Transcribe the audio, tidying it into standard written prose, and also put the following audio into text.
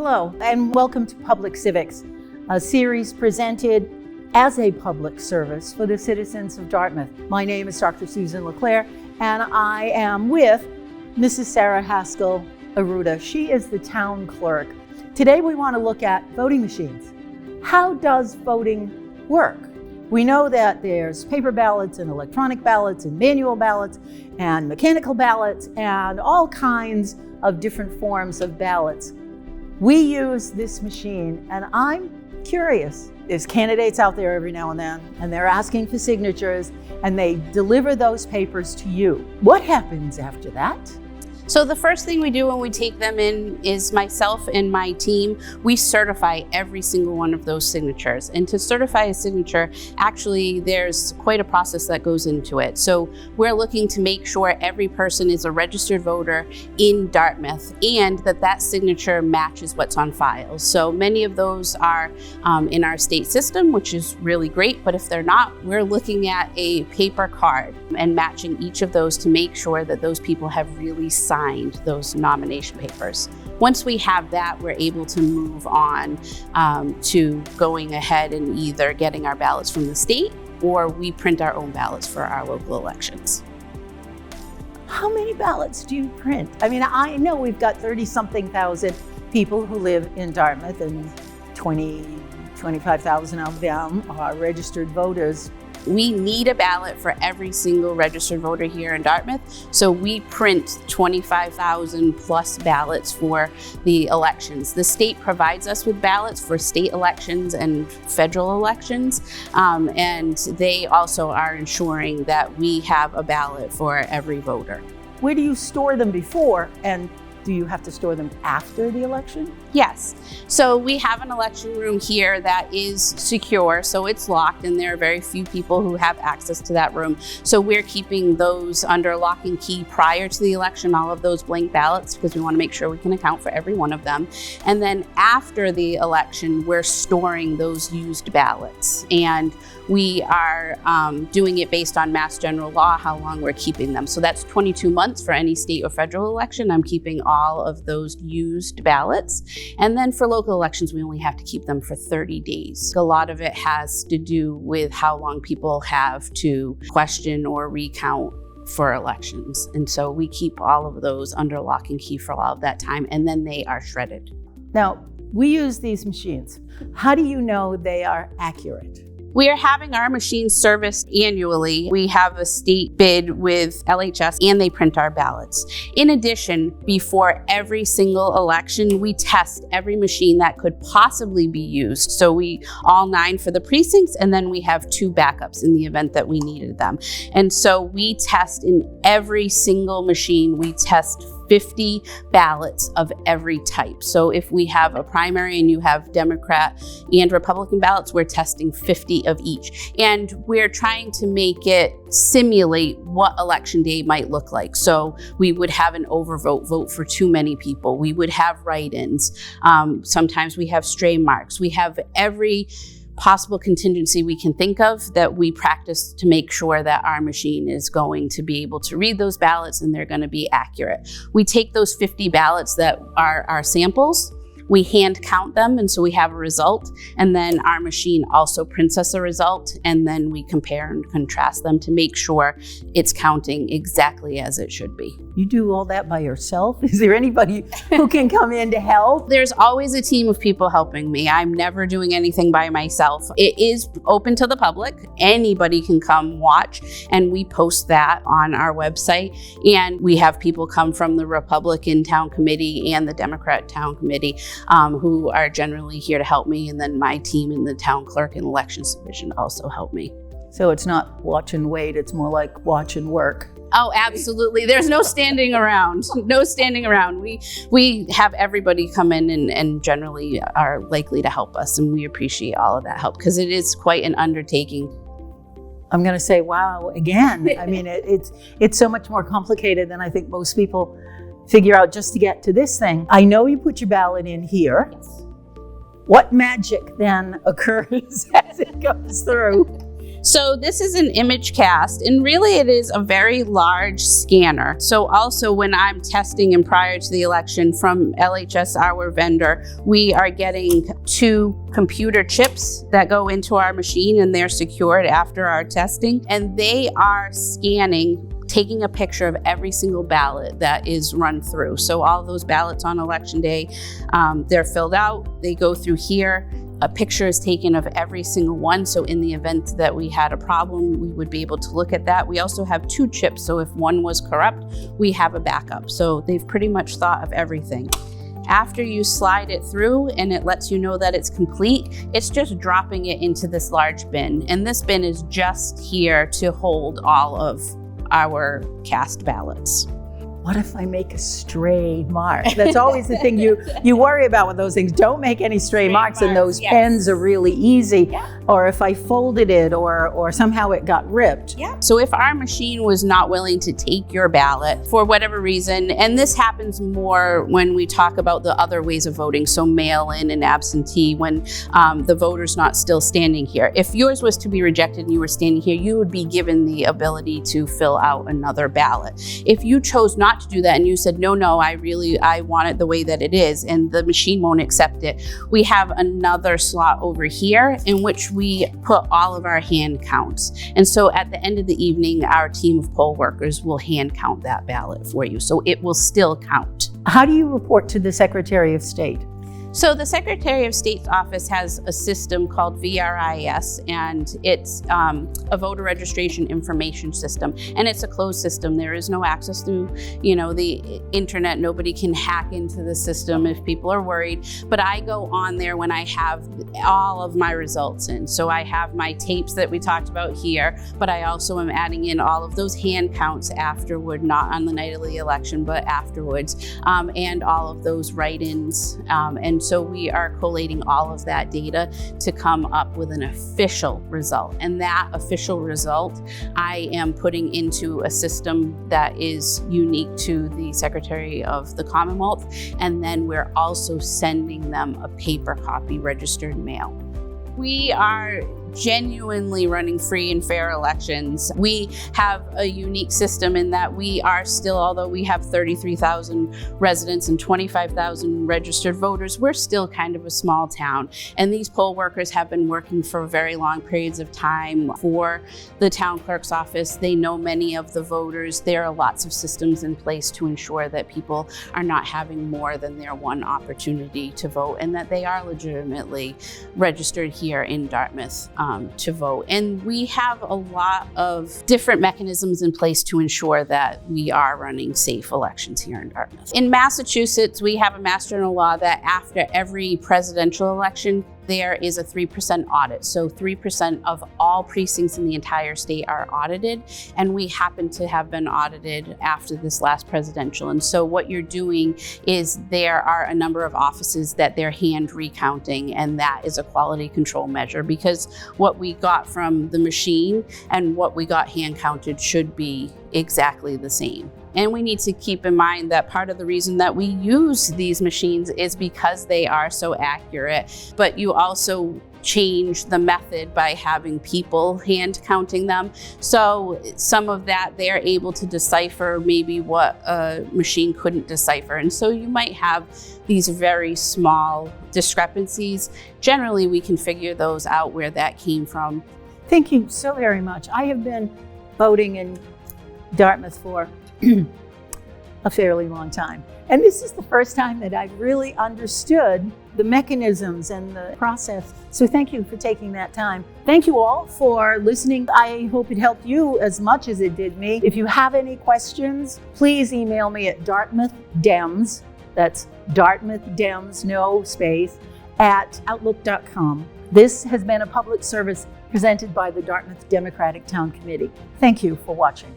Hello, and welcome to Public Civics, a series presented as a public service for the citizens of Dartmouth. My name is Dr. Susan LeClaire, and I am with Mrs. Sarah Haskell Aruda. She is the town clerk. Today we want to look at voting machines. How does voting work? We know that there's paper ballots and electronic ballots and manual ballots and mechanical ballots and all kinds of different forms of ballots. We use this machine, and I'm curious. There's candidates out there every now and then, and they're asking for signatures, and they deliver those papers to you. What happens after that? So the first thing we do when we take them in is myself and my team, we certify every single one of those signatures. And to certify a signature, actually there's quite a process that goes into it. So we're looking to make sure every person is a registered voter in Dartmouth and that signature matches what's on file. So many of those are in our state system, which is really great, but if they're not, we're looking at a paper card and matching each of those to make sure that those people have really signed those nomination papers. Once we have that, we're able to move on to going ahead and either getting our ballots from the state or we print our own ballots for our local elections. How many ballots do you print? I mean, I know we've got 30-something thousand people who live in Dartmouth, and 25,000 of them are registered voters. We need a ballot for every single registered voter here in Dartmouth. So we print 25,000 plus ballots for the elections. The state provides us with ballots for state elections and federal elections. And they also are ensuring that we have a ballot for every voter. Where do you store them before, and do you have to store them after the election? Yes. So we have an election room here that is secure, so it's locked, and there are very few people who have access to that room. So we're keeping those under lock and key prior to the election, all of those blank ballots, because we want to make sure we can account for every one of them. And then after the election, we're storing those used ballots. And we are doing it based on Mass General Law, how long we're keeping them. So that's 22 months for any state or federal election. I'm keeping all of those used ballots. And then for local elections, we only have to keep them for 30 days. A lot of it has to do with how long people have to question or recount for elections. And so we keep all of those under lock and key for all of that time, and then they are shredded. Now, we use these machines. How do you know they are accurate? We are having our machines serviced annually. We have a state bid with LHS and they print our ballots. In addition, before every single election, we test every machine that could possibly be used. So all 9 for the precincts, and then we have 2 backups in the event that we needed them. And so we test in every single machine, we test 50 ballots of every type. So if we have a primary and you have Democrat and Republican ballots, we're testing 50 of each. And we're trying to make it simulate what election day might look like. So we would have an vote for too many people. We would have write-ins. Sometimes we have stray marks. We have every possible contingency we can think of that we practice to make sure that our machine is going to be able to read those ballots and they're going to be accurate. We take those 50 ballots that are our samples, we hand count them, and so we have a result, and then our machine also prints us a result, and then we compare and contrast them to make sure it's counting exactly as it should be. You do all that by yourself? Is there anybody who can come in to help? There's always a team of people helping me. I'm never doing anything by myself. It is open to the public. Anybody can come watch, and we post that on our website. And we have people come from the Republican Town Committee and the Democrat Town Committee who are generally here to help me. And then my team in the Town Clerk and Elections Division also help me. So it's not watch and wait, it's more like watch and work. Oh, absolutely. There's no standing around. No standing around. We have everybody come in and generally are likely to help us. And we appreciate all of that help because it is quite an undertaking. I'm going to say, wow, again. I mean, it's so much more complicated than I think most people figure out just to get to this thing. I know you put your ballot in here. Yes. What magic then occurs as it goes through? So this is an image cast, and really it is a very large scanner. So also when I'm testing and prior to the election from LHS, our vendor, we are getting 2 computer chips that go into our machine, and they're secured after our testing, and they are scanning, taking a picture of every single ballot that is run through. So all those ballots on election day, they're filled out, they go through here. A picture is taken of every single one, so in the event that we had a problem, we would be able to look at that. We also have 2 chips, so if one was corrupt, we have a backup. So they've pretty much thought of everything. After you slide it through and it lets you know that it's complete, it's just dropping it into this large bin. And this bin is just here to hold all of our cast ballots. What if I make a stray mark? That's always the thing you worry about with those things. Don't make any stray marks, and those yes. pens are really easy. Yeah. Or if I folded it or somehow it got ripped. Yeah. So if our machine was not willing to take your ballot for whatever reason, and this happens more when we talk about the other ways of voting, so mail-in and absentee, when the voter's not still standing here. If yours was to be rejected and you were standing here, you would be given the ability to fill out another ballot. If you chose not to do that and you said, no, I want it the way that it is, and the machine won't accept it, we have another slot over here in which we put all of our hand counts. And so at the end of the evening, our team of poll workers will hand count that ballot for you. So it will still count. How do you report to the Secretary of State? So the Secretary of State's office has a system called VRIS, and it's a voter registration information system, and it's a closed system. There is no access through, the internet. Nobody can hack into the system if people are worried. But I go on there when I have all of my results in. So I have my tapes that we talked about here, but I also am adding in all of those hand counts afterward, not on the night of the election, but afterwards, and all of those write-ins. And so we are collating all of that data to come up with an official result. And that official result I am putting into a system that is unique to the Secretary of the Commonwealth. And then we're also sending them a paper copy registered mail. We are genuinely running free and fair elections. We have a unique system in that we are still, although we have 33,000 residents and 25,000 registered voters, we're still kind of a small town. And these poll workers have been working for very long periods of time for the town clerk's office. They know many of the voters. There are lots of systems in place to ensure that people are not having more than their one opportunity to vote, and that they are legitimately registered here in Dartmouth to vote. And we have a lot of different mechanisms in place to ensure that we are running safe elections here in Dartmouth. In Massachusetts, we have a mass general law that after every presidential election, there is a 3% audit. So 3% of all precincts in the entire state are audited, and we happen to have been audited after this last presidential. And so what you're doing is there are a number of offices that they're hand recounting, and that is a quality control measure, because what we got from the machine and what we got hand counted should be exactly the same. And we need to keep in mind that part of the reason that we use these machines is because they are so accurate, but you also change the method by having people hand counting them. So some of that they're able to decipher maybe what a machine couldn't decipher. And so you might have these very small discrepancies. Generally, we can figure those out where that came from. Thank you so very much. I have been voting in Dartmouth for a fairly long time. And this is the first time that I've really understood the mechanisms and the process. So thank you for taking that time. Thank you all for listening. I hope it helped you as much as it did me. If you have any questions, please email me at dartmouthdems, that's dartmouthdems, no space, at outlook.com. This has been a public service presented by the Dartmouth Democratic Town Committee. Thank you for watching.